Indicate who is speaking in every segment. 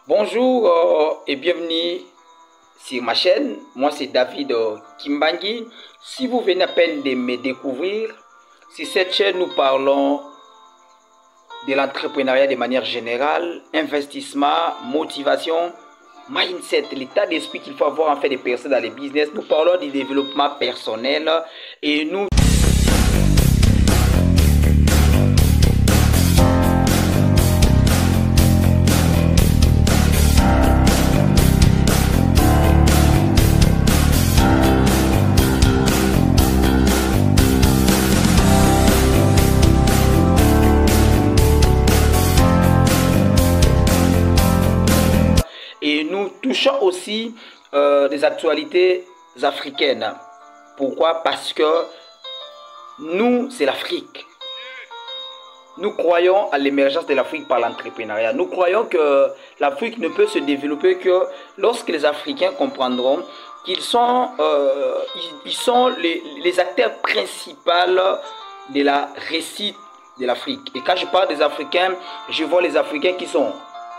Speaker 1: Bonjour et bienvenue sur ma chaîne. Moi c'est David Kimbangi. Si vous venez à peine de me découvrir, sur cette chaîne nous parlons de l'entrepreneuriat de manière générale, investissement, motivation, mindset, l'état d'esprit qu'il faut avoir en fait de percer dans les business. Nous parlons du développement personnel et nous touchons aussi des actualités africaines. Pourquoi? Parce que nous, c'est l'Afrique. Nous croyons à l'émergence de l'Afrique par l'entrepreneuriat. Nous croyons que l'Afrique ne peut se développer que lorsque les Africains comprendront qu'ils sont, les acteurs principaux de la réussite de l'Afrique. Et quand je parle des Africains, je vois les Africains qui sont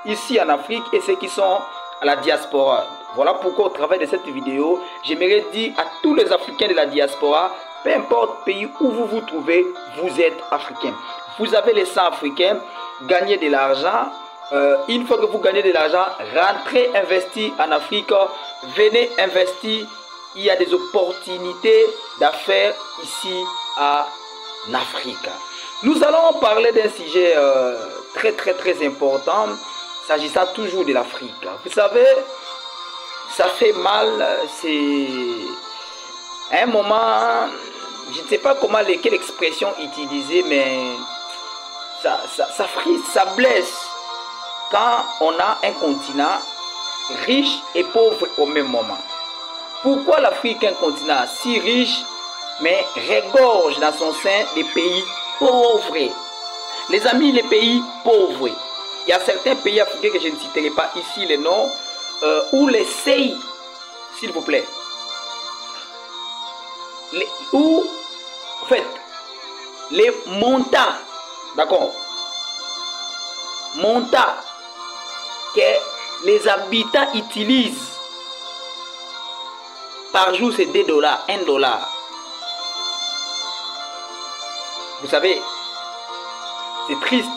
Speaker 1: ici en Afrique et ceux qui sont à la diaspora. Voilà pourquoi au travers de cette vidéo, j'aimerais dire à tous les Africains de la diaspora, peu importe le pays où vous vous trouvez, vous êtes Africain. Vous avez les sang africains, gagnez de l'argent. Une fois que vous gagnez de l'argent, rentrez investir en Afrique, venez investir. Il y a des opportunités d'affaires ici en Afrique. Nous allons parler d'un sujet très important. S'agissant toujours de l'Afrique. Vous savez, ça fait mal, c'est à un moment, je ne sais pas quelle expression utiliser, mais ça frise, ça blesse quand on a un continent riche et pauvre au même moment. Pourquoi l'Afrique est un continent si riche, mais regorge dans son sein des pays pauvres? Les amis, les pays pauvres. Il y a certains pays africains que je ne citerai pas ici les noms, où les seuils, s'il vous plaît, les montants, d'accord, montants que les habitants utilisent par jour, c'est 2 dollars, 1 dollar. Vous savez, c'est triste.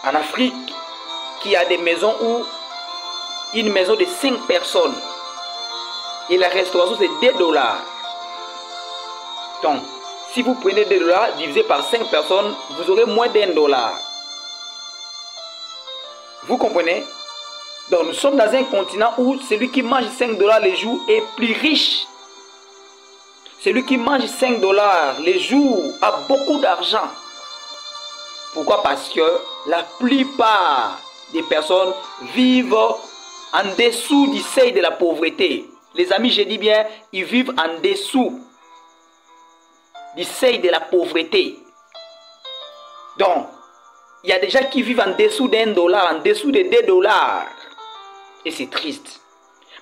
Speaker 1: En Afrique, qui a des maisons où une maison de 5 personnes et la restauration c'est 2 dollars. Donc, si vous prenez 2 dollars divisé par 5 personnes, vous aurez moins d'1 dollar. Vous comprenez? Donc, nous sommes dans un continent où celui qui mange 5 dollars les jours est plus riche. Celui qui mange 5 dollars les jours a beaucoup d'argent. Pourquoi? Parce que la plupart des personnes vivent en dessous du seuil de la pauvreté. Les amis, je dis bien, ils vivent en dessous du seuil de la pauvreté. Donc, il y a des gens qui vivent en dessous d'1 dollar, en dessous de 2 dollars. Et c'est triste.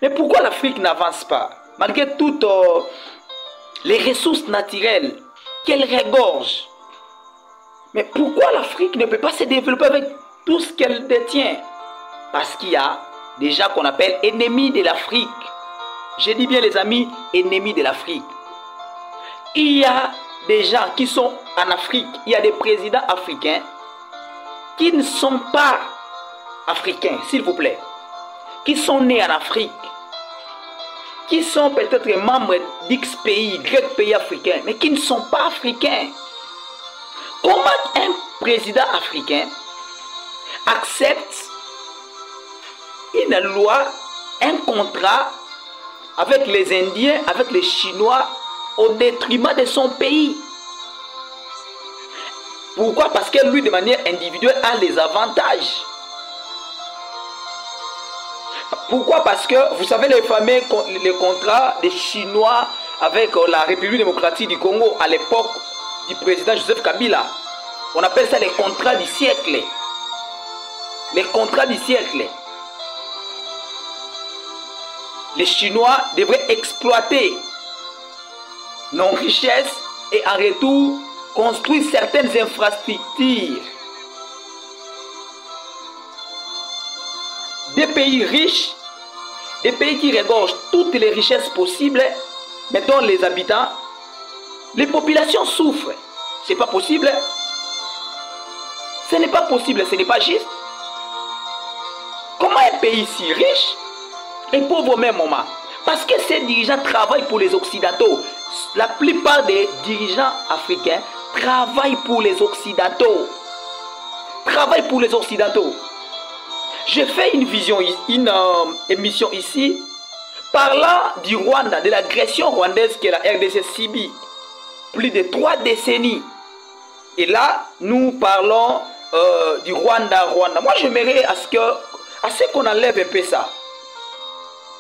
Speaker 1: Mais pourquoi l'Afrique n'avance pas? Malgré toutes les ressources naturelles qu'elle regorge. Mais pourquoi l'Afrique ne peut pas se développer avec tout ce qu'elle détient? Parce qu'il y a des gens qu'on appelle ennemis de l'Afrique. Je dis bien les amis, ennemis de l'Afrique. Il y a des gens qui sont en Afrique, il y a des présidents africains qui ne sont pas africains, s'il vous plaît. Qui sont nés en Afrique. Qui sont peut-être membres d'X pays, Y pays africains, mais qui ne sont pas africains. Comment un président africain accepte une loi, un contrat avec les Indiens, avec les Chinois, au détriment de son pays? Pourquoi? Parce que lui, de manière individuelle, a les avantages. Pourquoi? Parce que, vous savez, les fameux contrats des Chinois avec la République démocratique du Congo à l'époque du président Joseph Kabila. On appelle ça les contrats du siècle. Les contrats du siècle. Les Chinois devraient exploiter nos richesses et en retour construire certaines infrastructures des pays riches, des pays qui regorgent toutes les richesses possibles, mais dont les habitants, les populations souffrent. Ce n'est pas possible. Ce n'est pas possible, ce n'est pas juste. Comment un pays si riche est pauvre au même moment? Parce que ces dirigeants travaillent pour les Occidentaux. La plupart des dirigeants africains travaillent pour les Occidentaux. Travaillent pour les Occidentaux. J'ai fait une émission ici parlant du Rwanda, de l'agression rwandaise que la RDC subit. Plus de 3 décennies. Et là, nous parlons du Rwanda. Moi, j'aimerais à ce qu'on enlève un peu ça.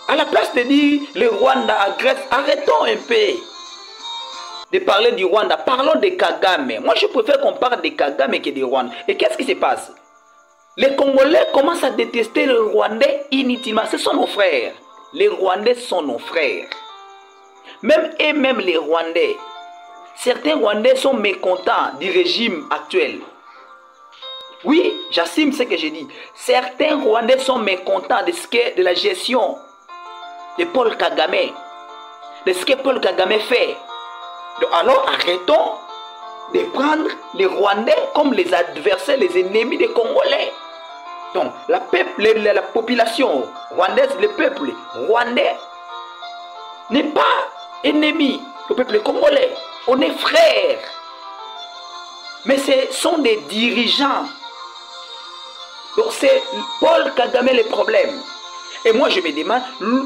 Speaker 1: À la place de dire le Rwanda agresse, arrêtons un peu de parler du Rwanda. Parlons de Kagame. Moi, je préfère qu'on parle de Kagame que du Rwanda. Et qu'est-ce qui se passe? Les Congolais commencent à détester les Rwandais inutilement. Ce sont nos frères. Les Rwandais sont nos frères. Même les Rwandais. Certains Rwandais sont mécontents du régime actuel. Oui, j'assume ce que j'ai dit. Certains Rwandais sont mécontents de la gestion de Paul Kagame, de ce que Paul Kagame fait. Donc, alors arrêtons de prendre les Rwandais comme les adversaires, les ennemis des Congolais. Donc la population rwandaise, le peuple rwandais n'est pas ennemi au peuple congolais. On est frères. Mais ce sont des dirigeants. Donc c'est Paul Kagame le problème. Et moi je me demande,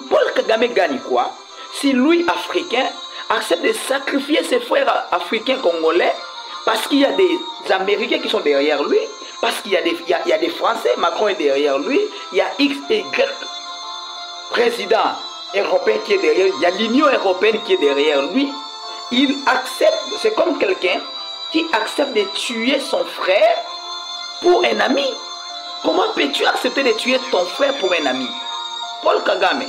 Speaker 1: Paul Kagame gagne quoi? Si lui, Africain, accepte de sacrifier ses frères africains congolais parce qu'il y a des Américains qui sont derrière lui, parce qu'il y a des Français, Macron est derrière lui, il y a X et Y président européen qui est derrière lui, il y a l'Union européenne qui est derrière lui. Il accepte, c'est comme quelqu'un qui accepte de tuer son frère pour un ami. Comment peux-tu accepter de tuer ton frère pour un ami? Paul Kagame,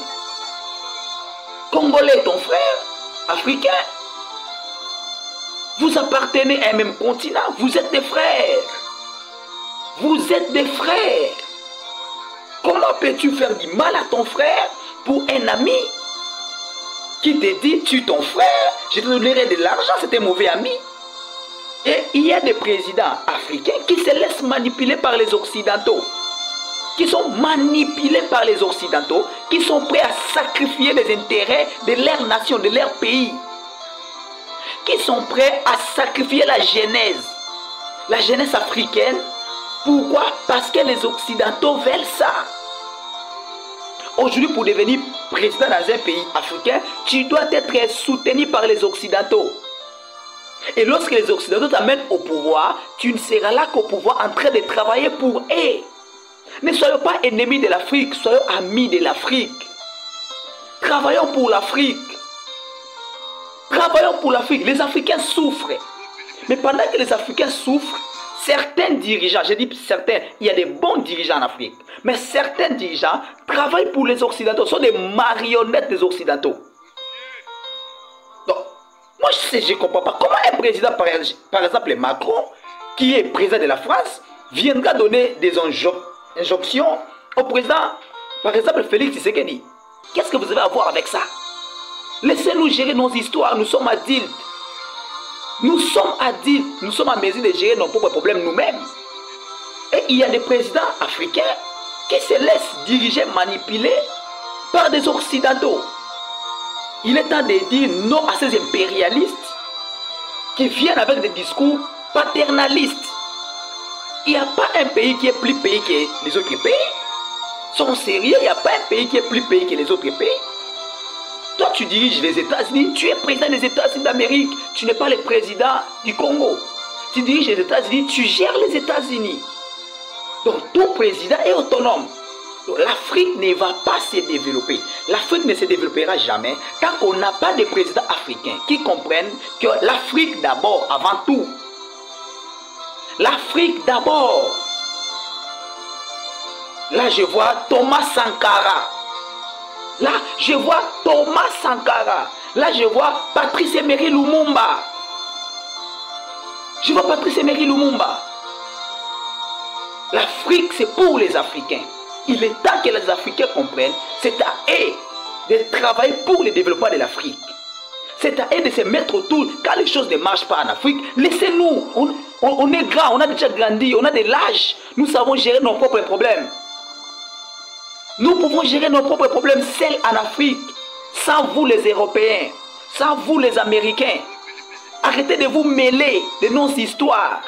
Speaker 1: Congolais, ton frère, Africain, vous appartenez à un même continent, vous êtes des frères. Vous êtes des frères. Comment peux-tu faire du mal à ton frère pour un ami qui te dit, tue ton frère, je te donnerai de l'argent, c'est un mauvais ami? Et il y a des présidents africains qui se laissent manipuler par les Occidentaux, qui sont manipulés par les Occidentaux, qui sont prêts à sacrifier les intérêts de leur nation, de leur pays, qui sont prêts à sacrifier la jeunesse africaine. Pourquoi? Parce que les Occidentaux veulent ça. Aujourd'hui, pour devenir président dans un pays africain, tu dois être soutenu par les Occidentaux. Et lorsque les Occidentaux t'amènent au pouvoir, tu ne seras là qu'au pouvoir en train de travailler pour eux. Ne soyons pas ennemis de l'Afrique, soyons amis de l'Afrique. Travaillons pour l'Afrique. Travaillons pour l'Afrique. Les Africains souffrent. Mais pendant que les Africains souffrent, certains dirigeants, je dis certains, il y a des bons dirigeants en Afrique, mais certains dirigeants travaillent pour les Occidentaux, sont des marionnettes des Occidentaux. Donc, moi je ne comprends pas comment un président, par exemple Macron, qui est président de la France, viendra donner des injonctions au président, par exemple Félix Tshisekedi. Qu'est-ce que vous avez à voir avec ça? Laissez-nous gérer nos histoires, nous sommes adultes. Nous sommes adultes, nous sommes en mesure de gérer nos propres problèmes nous-mêmes. Et il y a des présidents africains qui se laissent diriger, manipuler par des Occidentaux. Il est temps de dire non à ces impérialistes qui viennent avec des discours paternalistes. Il n'y a pas un pays qui est plus pays que les autres pays. Sont sérieux, il n'y a pas un pays qui est plus pays que les autres pays. Toi, tu diriges les États-Unis, tu es président des États-Unis d'Amérique, tu n'es pas le président du Congo. Tu diriges les États-Unis, tu gères les États-Unis. Donc, tout président est autonome. L'Afrique ne va pas se développer. L'Afrique ne se développera jamais tant qu'on n'a pas de présidents africains qui comprennent que l'Afrique d'abord, avant tout. L'Afrique d'abord. Là, je vois Thomas Sankara. Là, je vois Thomas Sankara. Là, je vois Patrice Emery Lumumba. Je vois Patrice Emery Lumumba. L'Afrique, c'est pour les Africains. Il est temps que les Africains comprennent, c'est à eux de travailler pour le développement de l'Afrique. C'est à eux de se mettre autour. Quand les choses ne marchent pas en Afrique, laissez-nous. On est grand, on a déjà grandi, on a de l'âge. Nous savons gérer nos propres problèmes. Nous pouvons gérer nos propres problèmes seuls en Afrique. Sans vous les Européens, sans vous les Américains. Arrêtez de vous mêler de nos histoires.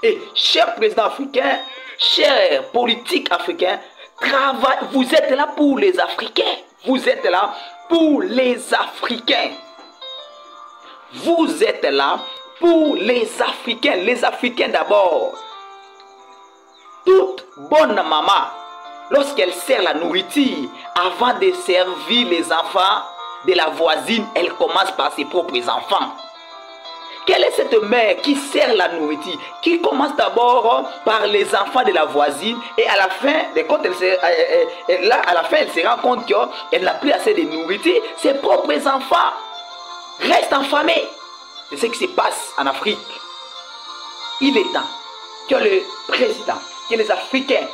Speaker 1: Et chers présidents africains, chers politiques africains, vous êtes là pour les Africains. Vous êtes là pour les Africains. Vous êtes là pour les Africains d'abord. Toute bonne maman, lorsqu'elle sert la nourriture, avant de servir les enfants de la voisine, elle commence par ses propres enfants. Quelle est cette mère qui sert la nourriture, qui commence d'abord par les enfants de la voisine et à la fin, elle se rend compte qu'elle n'a plus assez de nourriture, ses propres enfants restent affamés. C'est ce qui se passe en Afrique. Il est temps que le président, que les Africains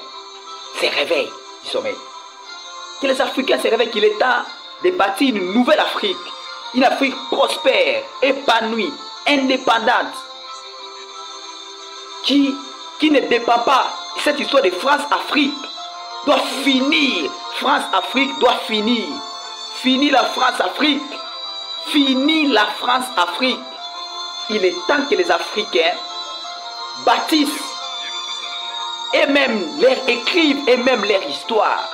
Speaker 1: se réveillent du sommeil. Que les Africains se réveillent qu'il est temps de bâtir une nouvelle Afrique. Une Afrique prospère, épanouie, indépendante, qui ne dépend pas. Cette histoire de France-Afrique doit finir. France-Afrique doit finir. Fini la France-Afrique. Fini la France-Afrique. Il est temps que les Africains bâtissent et même leur écrivent et même leur histoire.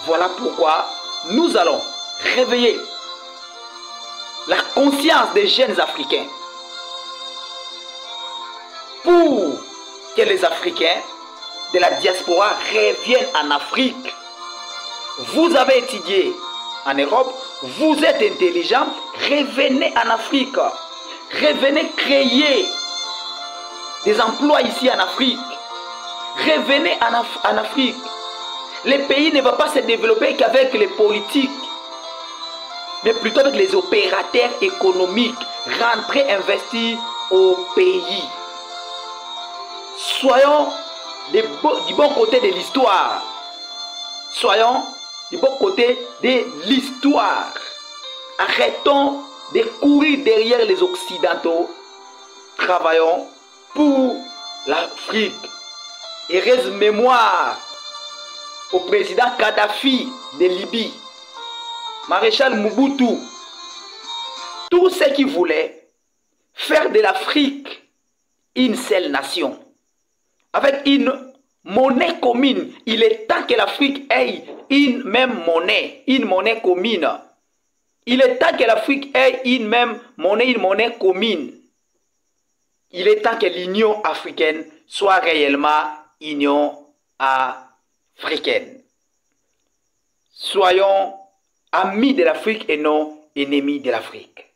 Speaker 1: Voilà pourquoi nous allons réveiller la conscience des jeunes Africains pour que les Africains de la diaspora reviennent en Afrique. Vous avez étudié en Europe, vous êtes intelligent, revenez en Afrique. Revenez créer des emplois ici en Afrique. Revenez en Afrique. Le pays ne va pas se développer qu'avec les politiques, mais plutôt avec les opérateurs économiques. Rentrez investir au pays. Soyons du bon côté de l'histoire. Soyons du bon côté de l'histoire. Arrêtons de courir derrière les Occidentaux. Travaillons pour l'Afrique. Heureuse mémoire au président Kadhafi de Libye, maréchal Mobutu, tous ceux qui voulaient faire de l'Afrique une seule nation, avec une monnaie commune. Il est temps que l'Afrique ait une même monnaie, une monnaie commune. Il est temps que l'Afrique ait une même monnaie, une monnaie commune. Il est temps que l'Union africaine soit réellement Union africaine. Soyons amis de l'Afrique et non ennemis de l'Afrique.